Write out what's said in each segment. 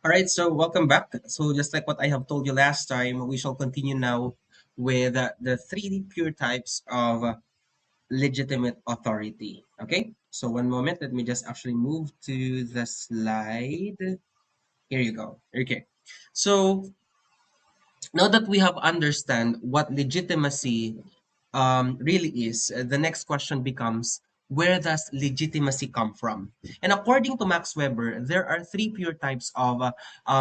All right, so welcome back. So just like what I have told you last time, we shall continue now with the three pure types of legitimate authority. Okay, so one moment, let me just actually move to the slide. Here you go. Okay, so now that we have understand what legitimacy really is, the next question becomes, where does legitimacy come from? And according to Max Weber, there are three pure types of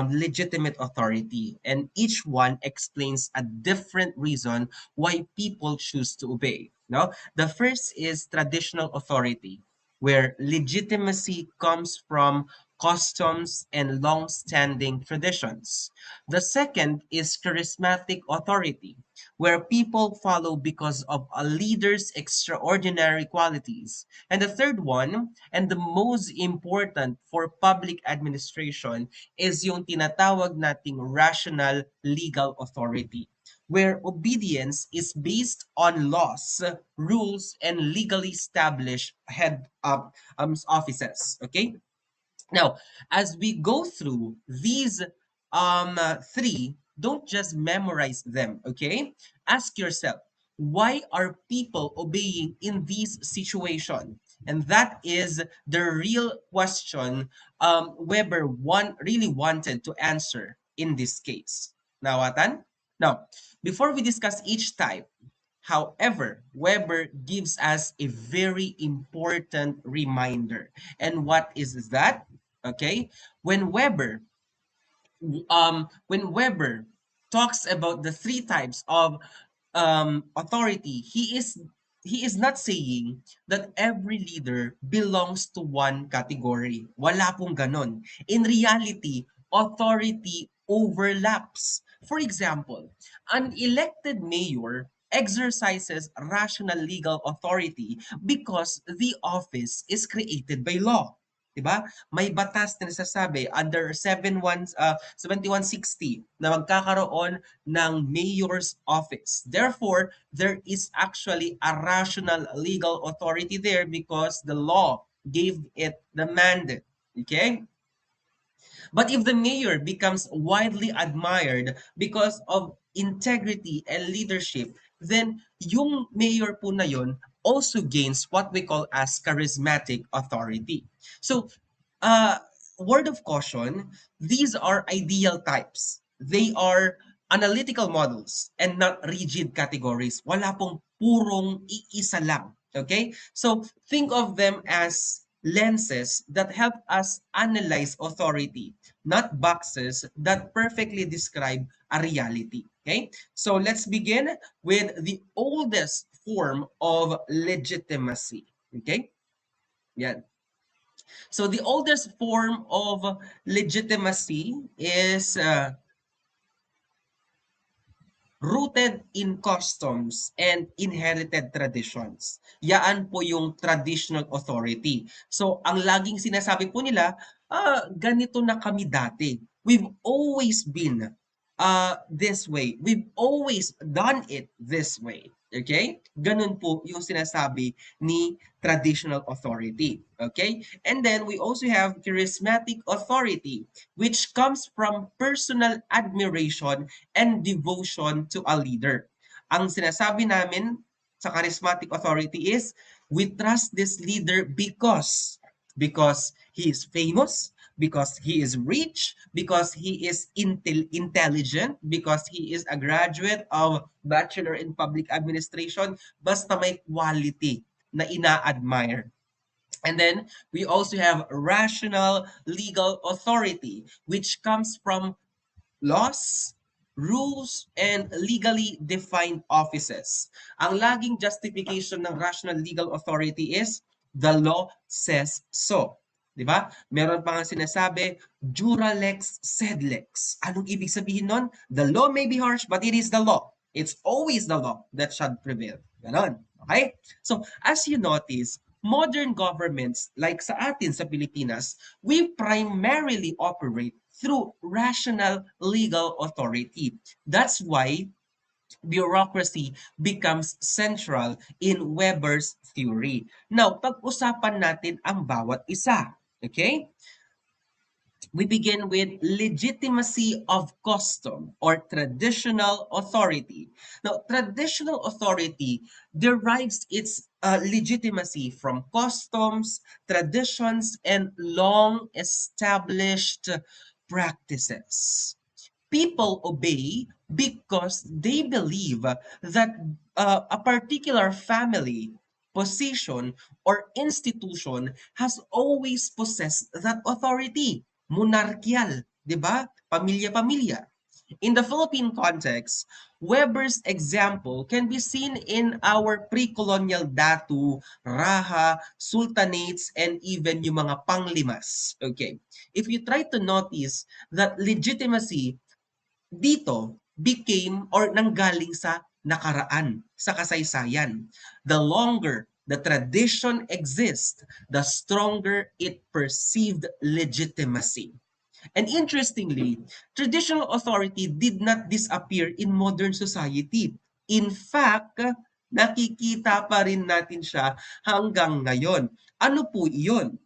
legitimate authority, and each one explains a different reason why people choose to obey. Now, the first is traditional authority, where legitimacy comes from customs and long-standing traditions. The second is charismatic authority, where people follow because of a leader's extraordinary qualities. And the third one, and the most important for public administration, is yung tinatawag nating rational legal authority, where obedience is based on laws, rules, and legally established head of offices. Okay? Now, as we go through these three, don't just memorize them, okay? Ask yourself, why are people obeying in this situation? And that is the real question Weber really wanted to answer in this case. Nawatan? Now, before we discuss each type, however, Weber gives us a very important reminder. And what is that? Okay? When Weber when Weber talks about the three types of authority, he is not saying that every leader belongs to one category. Wala pong ganon. In reality, authority overlaps. For example, an elected mayor exercises rational legal authority because the office is created by law. 'Di ba? May batas na nasasabi under 7160 na magkakaroon ng mayor's office. Therefore, there is actually a rational legal authority there because the law gave it the mandate. Okay? But if the mayor becomes widely admired because of integrity and leadership, then yung mayor po na yun also gains what we call as charismatic authority. So, uh, word of caution, these are ideal types. They are analytical models and not rigid categories. Wala pong purong iisa lang. Okay? So, think of them as lenses that help us analyze authority, not boxes that perfectly describe a reality. Okay? So, let's begin with the oldest form of legitimacy. Okay? Yan. So the oldest form of legitimacy is rooted in customs and inherited traditions. Yaan po yung traditional authority. So ang laging sinasabi po nila, ganito na kami dati. We've always been this way. We've always done it this way. Okay? Ganun po yung sinasabi ni traditional authority. Okay? And then we also have charismatic authority, which comes from personal admiration and devotion to a leader. Ang sinasabi namin sa charismatic authority is, we trust this leader because he is famous, because he is rich, because he is intelligent, because he is a graduate of Bachelor in Public Administration, basta may quality na ina-admire. And then we also have rational legal authority, which comes from laws, rules, and legally defined offices. Ang laging justification ng rational legal authority is, the law says so. Di ba? Meron pa nga sinasabi, jura lex sed lex. Anong ibig sabihin nun? The law may be harsh, but it is the law. It's always the law that shall prevail. Ganon. Okay? So, as you notice, modern governments like sa atin sa Pilipinas, we primarily operate through rational legal authority. That's why bureaucracy becomes central in Weber's theory. Now, pag-usapan natin ang bawat isa. Okay? We begin with legitimacy of custom or traditional authority. Now, traditional authority derives its legitimacy from customs, traditions, and long established practices. People obey because they believe that a particular family, position, or institution has always possessed that authority. Monarchical, di ba? Pamilya-pamilya. In the Philippine context, Weber's example can be seen in our pre-colonial datu, raha, sultanates, and even yung mga panglimas. Okay. If you try to notice that legitimacy dito became or nanggaling sa nakaraan, sa kasaysayan. The longer the tradition exists, the stronger it perceived legitimacy. And interestingly, traditional authority did not disappear in modern society. In fact, nakikita pa rin natin siya hanggang ngayon. Ano po iyon?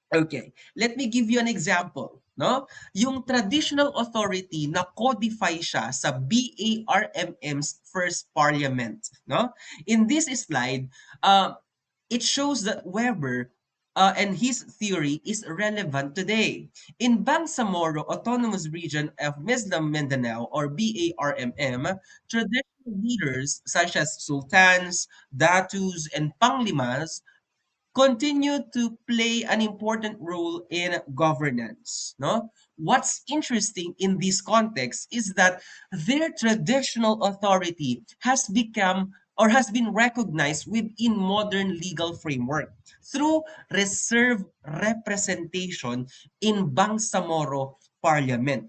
Okay, let me give you an example, no? Yung traditional authority na codify siya sa BARMM's first parliament, no? In this slide, it shows that Weber and his theory is relevant today. In Bangsamoro Autonomous Region of Muslim Mindanao or BARMM, traditional leaders such as sultans, datus, and panglimas continue to play an important role in governance, no? What's interesting in this context is that their traditional authority has become or has been recognized within modern legal framework through reserve representation in Bangsamoro Parliament.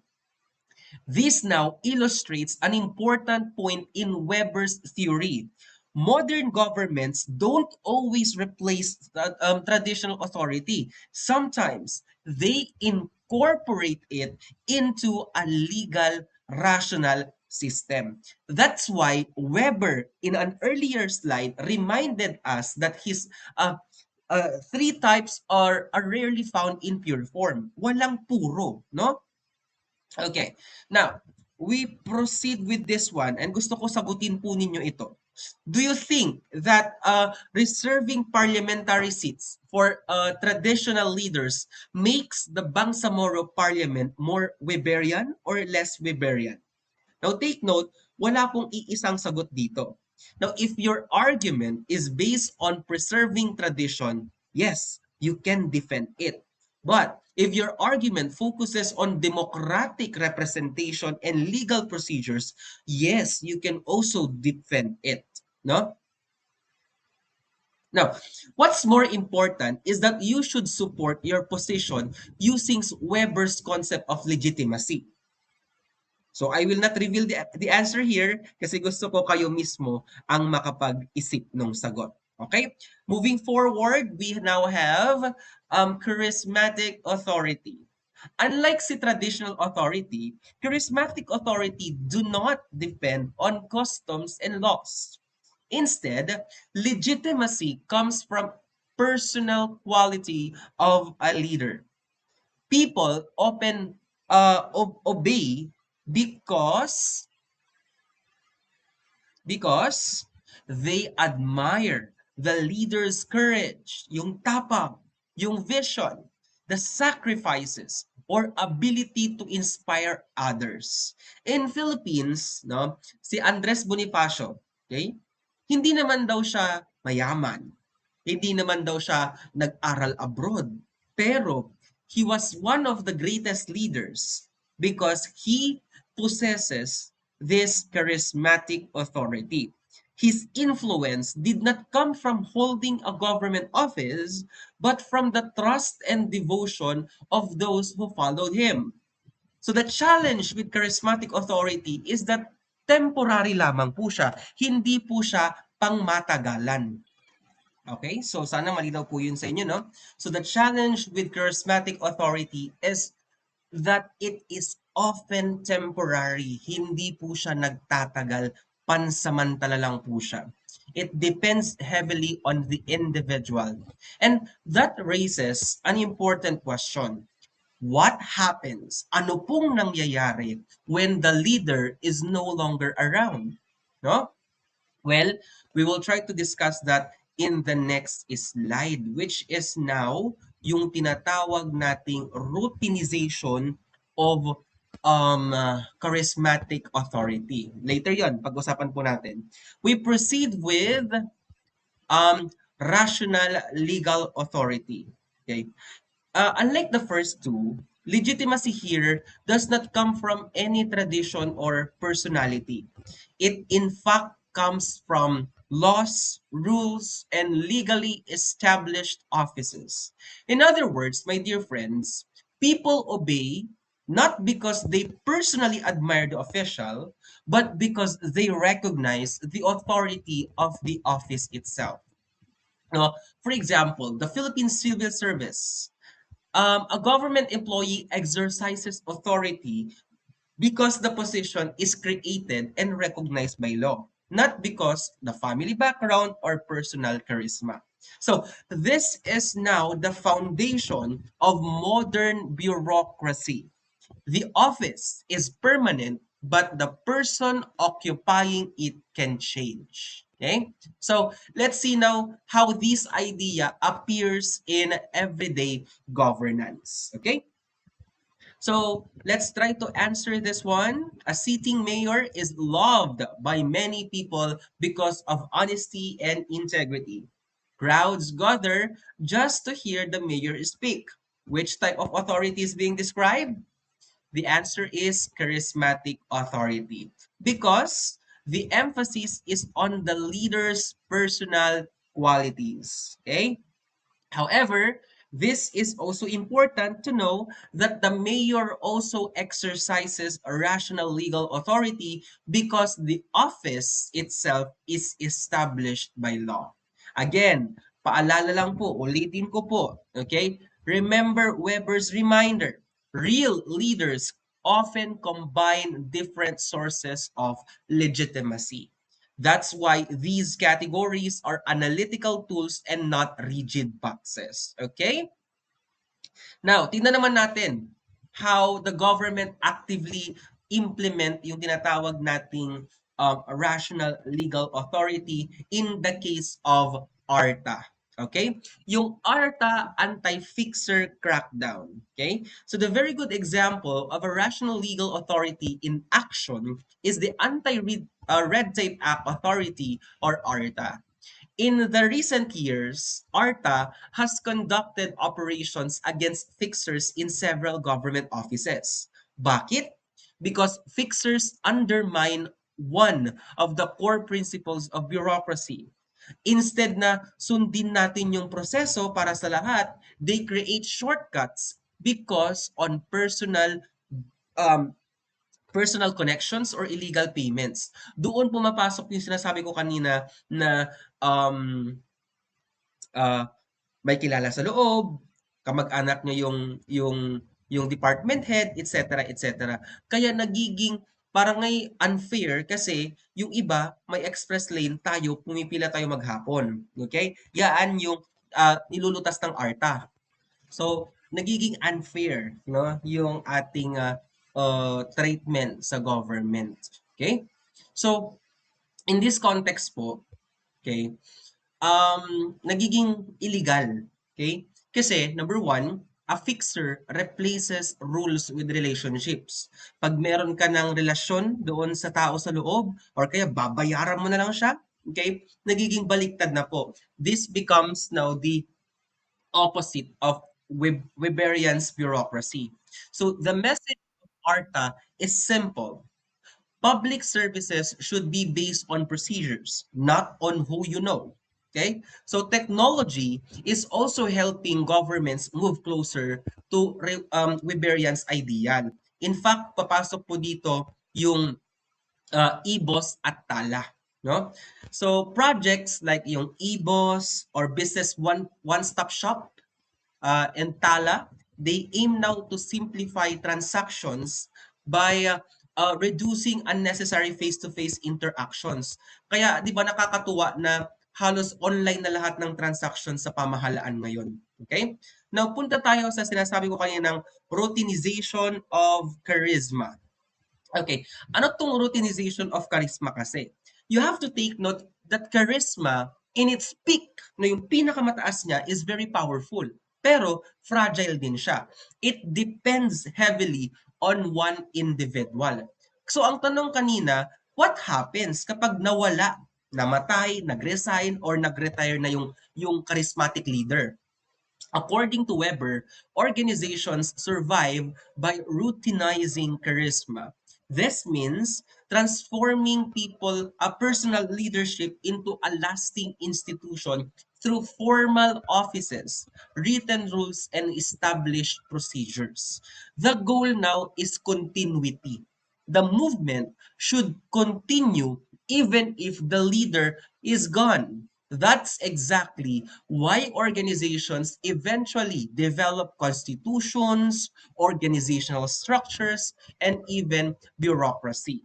This now illustrates an important point in Weber's theory. Modern governments don't always replace traditional authority. Sometimes they incorporate it into a legal, rational system. That's why Weber, in an earlier slide, reminded us that his three types are rarely found in pure form. Walang puro, no? Okay. Now, we proceed with this one and gusto ko sagutin po ninyo ito. Do you think that reserving parliamentary seats for traditional leaders makes the Bangsamoro Parliament more Weberian or less Weberian? Now take note, wala pong iisang sagot dito. Now if your argument is based on preserving tradition, yes, you can defend it. But if your argument focuses on democratic representation and legal procedures, yes, you can also defend it. No? Now, what's more important is that you should support your position using Weber's concept of legitimacy. So I will not reveal the answer here kasi gusto ko kayo mismo ang makapag-isip ng sagot. Okay? Moving forward, we now have charismatic authority. Unlike si traditional authority, charismatic authority do not depend on customs and laws. Instead, legitimacy comes from personal quality of a leader. People often obey because they admire the leader's courage, yung tapang, yung vision, the sacrifices, or ability to inspire others. In Philippines, no, si Andres Bonifacio, okay? Hindi naman daw siya mayaman. Hindi naman daw siya nag-aral abroad. Pero he was one of the greatest leaders because he possesses this charismatic authority. His influence did not come from holding a government office, but from the trust and devotion of those who followed him. So the challenge with charismatic authority is that temporary lamang po siya, hindi po siya pangmatagalan. Okay, so sana malinaw po yun sa inyo, no? So the challenge with charismatic authority is that it is often temporary. Hindi po siya nagtatagal, pansamantala lang po siya. It depends heavily on the individual. And that raises an important question. What happens? Ano pong nangyayari when the leader is no longer around? No? Well, we will try to discuss that in the next slide, which is now yung tinatawag nating routinization of charismatic authority. Later yon, pag-usapan po natin. We proceed with rational legal authority. Okay. Unlike the first two, legitimacy here does not come from any tradition or personality. It in fact comes from laws, rules, and legally established offices. In other words, my dear friends, people obey not because they personally admire the official, but because they recognize the authority of the office itself. For example, the Philippine Civil Service, a government employee exercises authority because the position is created and recognized by law, not because the family background or personal charisma. So this is now the foundation of modern bureaucracy. The office is permanent, but the person occupying it can change. Okay? So let's see now how this idea appears in everyday governance. Okay? So let's try to answer this one. A sitting mayor is loved by many people because of honesty and integrity. Crowds gather just to hear the mayor speak. Which type of authority is being described? The answer is charismatic authority because the emphasis is on the leader's personal qualities. Okay? However, this is also important to know that the mayor also exercises a rational legal authority because the office itself is established by law. Again, paalala lang po, ulitin ko po, okay? Remember Weber's reminder, real leaders often combine different sources of legitimacy. That's why these categories are analytical tools and not rigid boxes. Okay? Now, tingnan naman natin how the government actively implement yung tinatawag nating rational legal authority in the case of ARTA. Okay? Yung ARTA anti-fixer crackdown. Okay? So the very good example of a rational legal authority in action is the Anti-Red Tape Act Authority or ARTA. In the recent years, ARTA has conducted operations against fixers in several government offices. Bakit? Because fixers undermine one of the core principles of bureaucracy. Instead na sundin natin yung proseso para sa lahat, they create shortcuts because on um, personal connections or illegal payments. Doon pumapasok yung sinasabi ko kanina na um, ah, may kilala sa loob, kamag-anak niya yung department head, etc., etc. Kaya nagiging parang ngay unfair kasi yung iba may express lane, tayo pumipila tayo maghapon. Okay? Yaan yung nilulutas ng ARTA. So, nagiging unfair, no, yung ating treatment sa government. Okay? So, in this context po, okay, nagiging illegal. Okay? Kasi, number one, a fixer replaces rules with relationships. Pag meron ka ng relasyon doon sa tao sa loob, or kaya babayaran mo na lang siya, okay, nagiging baliktad na po. This becomes now the opposite of Weberian's bureaucracy. So the message of ARTA is simple. Public services should be based on procedures, not on who you know. Okay? So technology is also helping governments move closer to Weberian's ideal. In fact, papasok po dito yung EBOS at TALA. No? So projects like yung EBOS or Business One-Stop Shop and TALA, they aim now to simplify transactions by reducing unnecessary face-to-face interactions. Kaya 'di ba nakakatuwa na halos online na lahat ng transactions sa pamahalaan ngayon. Okay? Now, punta tayo sa sinasabi ko kanina ng routinization of charisma. Okay, ano tong routinization of charisma kasi? You have to take note that charisma in its peak, na yung pinakamataas niya is very powerful. Pero fragile din siya. It depends heavily on one individual. So ang tanong kanina, what happens kapag nawala, namatay, nag-resign, or nag-retire na yung charismatic leader? According to Weber, organizations survive by routinizing charisma. This means transforming people, a personal leadership into a lasting institution through formal offices, written rules, and established procedures. The goal now is continuity. The movement should continue even if the leader is gone. That's exactly why organizations eventually develop constitutions, organizational structures, and even bureaucracy.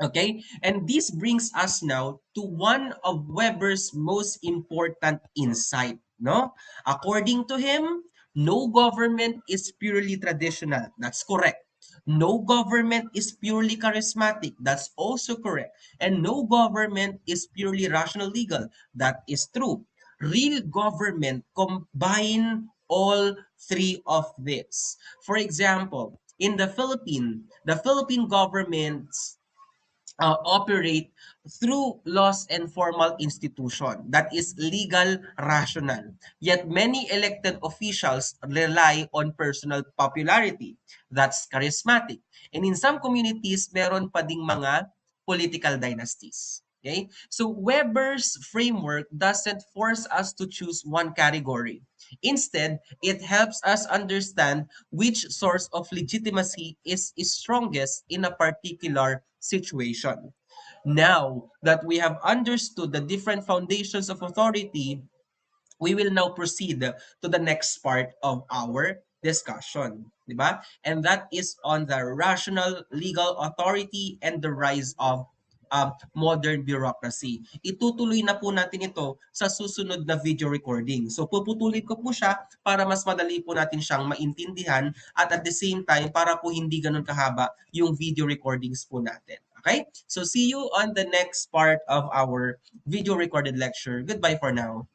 Okay? And this brings us now to one of Weber's most important insight, no? According to him, no government is purely traditional. That's correct. No government is purely charismatic. That's also correct. And no government is purely rational legal. That is true. Real government combine all three of this. For example, in the Philippine government's operate through laws and formal institution that is legal, rational. Yet many elected officials rely on personal popularity. That's charismatic. And in some communities, meron pa ding mga political dynasties. Okay? So Weber's framework doesn't force us to choose one category. Instead, it helps us understand which source of legitimacy is strongest in a particular situation. Now that we have understood the different foundations of authority, we will now proceed to the next part of our discussion, di ba? And that is on the rational legal authority and the rise of modern bureaucracy. Itutuloy na po natin ito sa susunod na video recording. So puputulin ko po siya para mas madali po natin siyang maintindihan at the same time para po hindi ganun kahaba yung video recordings po natin. Okay? So see you on the next part of our video recorded lecture. Goodbye for now.